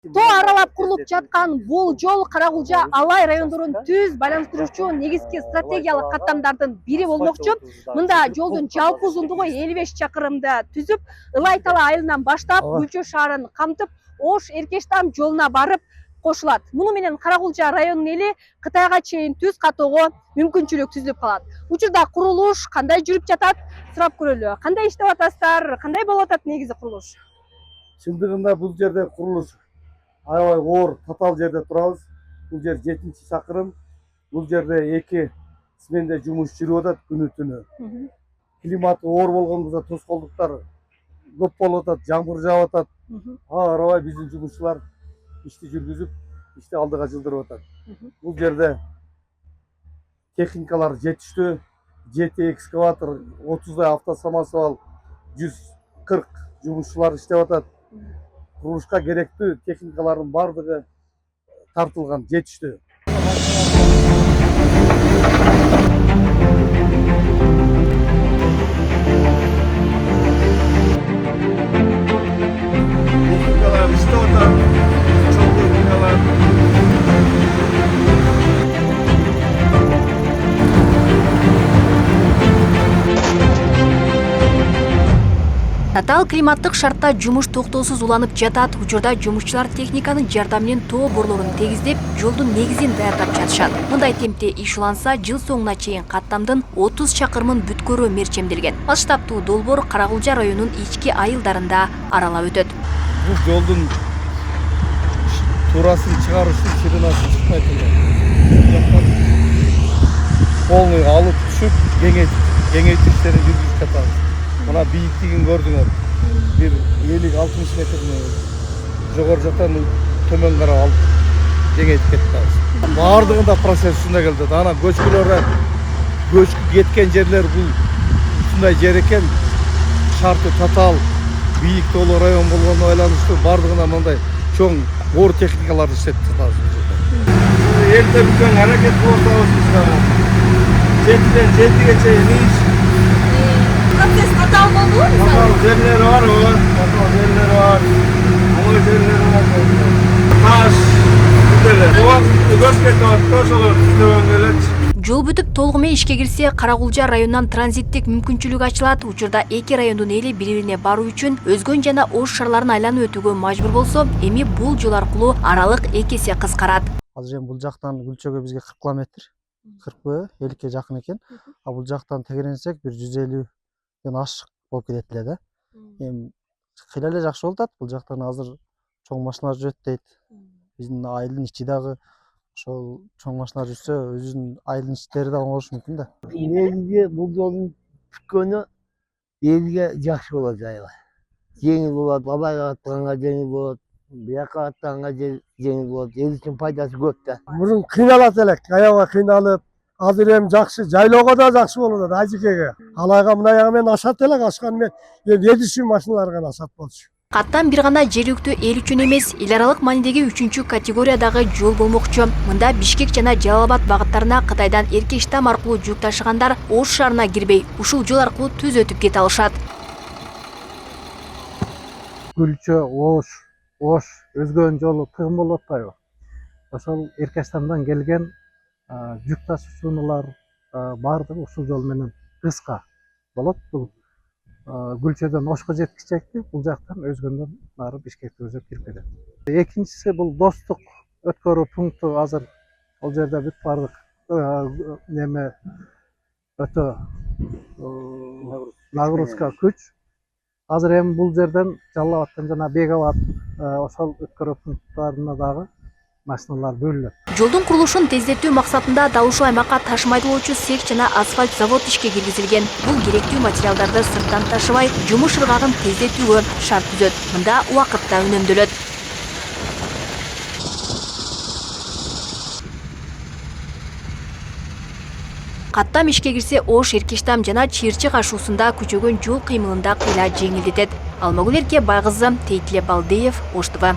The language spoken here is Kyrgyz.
Тоо аралап курулуп жаткан бул жол Каракулжа Алай райондорун түз байланыштыруучу негизги стратегиялык каттамдардын бири болмокчу. Мында жолдун жалпы узундугу 55 чакырымды түзүп, Ылай Тала айылынан баштап Гүлчө шаарын камтып, Ош Эркештам жолуна барып кошулат. Муну менен Каракулжа районунун эли Кытайга чейин түз катоого мүмкүнчүлүк түзүлүп калат. Учурда курулуш кандай жүрүп жатат сурап көрөлү. Кандай иштеп атасыздар? Кандай болуп атат негизи курулуш? Чындыгында бул жерде курулуш аябай оор, татаал жерде турабыз. Бул жер 7-чи чакырым. Бул жерде 2 сменде жумуш жүрүп атат күнү-түнү. Климаты оор болгондо тоскоолдуктар көп болуп атат, жамгыр жаап атат. Арабай биздин жумушчулар ишти жүргүзүп, ишти алдыга жылдырып атат. Бул жерде техникалар жетиштүү. 7 экскаватор, 30 автосамосвал, 140 жумушчулар иштеп атат. Курулушка керектүү техникалардын бардыгы тартылган, жетиштүү. Техникалар иштеп атат. Чоң техникалар. Татаал климаттык шартта жумуш токтоосуз уланып жатат. Учурда жумушчулар техниканын жардамы менен тоо борлорун тегиздеп, жолдун негизин даярдап жатышат. Мындай темпте иш уланса, жыл соңуна чейин каттамдын 30 чакырымын бүткөрүү мерчемделген. Масштабтуу долбоор Каракулжа районунун ички айылдарында аралап өтөт. Бул жолдун турасын чыгарыш үчүн ширинасы чыкпай турган. Полный алып түшүп, кеңейтүү иштерин жүргүзүп жатабыз. Мына бийиктигин көрдүңөр. Бир 50-60 метрден жогору жактан төмөн карап алып кеңейтип кетебиз. Бардыгында процесс ушундай келди. Ана көчкүлөр көчкү кеткен жерлер бул ушундай жер экен. Шарты татаал, бийик тоолуу район болгонуна байланыштуу бардыгына мындай чоң оор техникаларды иштетип жатабыз. Эрте бүткөн аракет кылып атабыз. 7-ден 7-ге чейин иш. Процесс татаал болдубу? Татаал жерлери бар, татаал жерлери бар. Аңгы жерлери бар. Таш, көз кетип атат, ошолор түздөбөн элечи. Жол бүтүп толугу менен ишке кирсе, Каракулжа районунан транзиттик мүмкүнчүлүк ачылат. Учурда эки райондун эли бири-бирине баруу үчүн Өзгөн жана Ош шаарларын айланып өтүүгө мажбур болсо, эми бул жол аркылуу аралык 2 эсе кыскарат. Азыр эми бул жактан Гүлчөгө бизге 40 километр, 40 50 жакын экен. А бул жактан тегеренсек бир 150ден ашык болуп кетет эле да. Эми кыйла эле жакшы болуп атат. Бул жактан азыр чоң машиналар жүрөт дейт. Биздин айылдын ичи дагы ошол чоң машиналар жүрсө, өзүнүн айылдын иштери да оңолушу мүмкүн да. Негизи бул жолдун бүткөнү элге жакшы болот аябай. Жеңил болот, Алайга аттаганга жеңил болот, бияка аттаганга жеңил болот. Эл үчүн пайдасы көп да. Мурун кыйналат элек, аябай кыйналып, азыр эми жакшы, жайлоого да жакшы болуп атат Ажикеге. Алайга мына жагы менен ашат элек, ашкан менен эми эдишүү машиналар гана ашат болчу. Каттам бир гана жергиликтүү эл үчүн эмес, эл аралык маанидеги 3-чү категориядагы жол болмокчу. Мында Бишкек жана Жалал-Абад багыттарына Кытайдан Эркештам аркылуу жүк ташыгандар Ош шаарына кирбей, ушул жол аркылуу түз өтүп кете алышат. Гүлчө, Ош, Өзгөн жолу тыгын болуп атпайбы? Ошол Эркештамдан келген жүк ташуучулар бардыгы ушул жол менен кыска болот. Бул Гүлчөдөн Ошко жеткичекти, бул жактан Өзгөндөн бары Бишкекке өзүп кирип кетет. Экинчиси бул достук өткөрүү пункту, азыр ал жерде бүт бардык неме өтө нагрузка күч. Азыр эми бул жерден Жалал-Абадтан жана Бек-Абад ошол өткөрүү пункттарына дагы машиналар бөлүнөт. Жолдун курулушун тездетүү максатында дал ушул аймакка таш майдоочу цех жана асфальт завод ишке киргизилген. Бул керектүү материалдарды сырттан ташыбай, жумуш ыргагын тездетүүгө шарт түзөт. Мында убакыт да үнөмдөлөт. Каттам ишке кирсе, Ош, Эркештам жана Чыйырчык ашуусунда күчөгөн жол кыймылында кыйла жеңилдетет. Алмагүл Эрке Байгызы, Тейтле Балдеев, Ош ТВ.